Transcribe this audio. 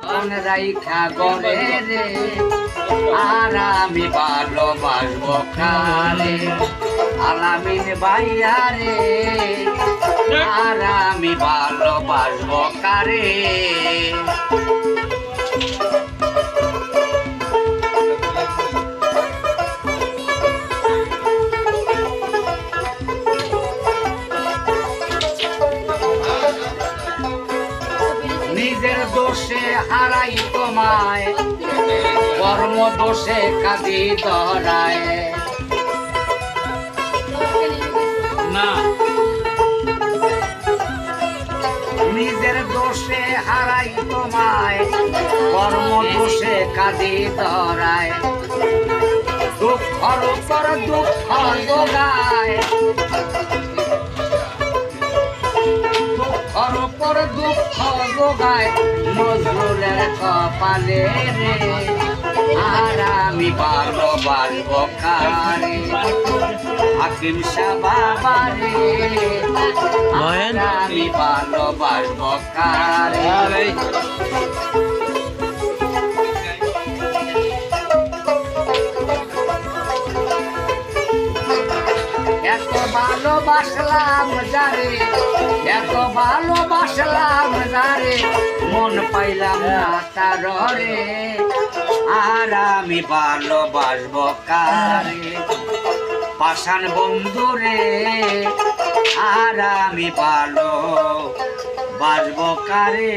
আপন রাইখা গরে রে আর আমি ভালোবাসবো কারে আলামিন ভাইয়া রে আর আমি ভালোবাসবো কারে নিজের দোষে হারাই তোমায় কর্ম দোষে কাঁদি ধরায় না নিজের দোষে হারাই তোমায় কর্ম দোষে কাঁদি ধরায় দুঃখর উপর দুঃখ যোগায় দুঃখর উপর দুঃখ যোগায় নজরুলের কপালে রে আর আমি ভালোবাসবো কারে হাকিম শাহ বাবা রে আর আমি ভালোবাসবো কারে এত ভালোবাসলাম যারে এত ভালোবাসলাম যারে মন পাইলাম না তার রে আর আমি ভালোবাসবো কারে পাষাণ বন্ধু রে আর আমি ভালোবাসবো কারে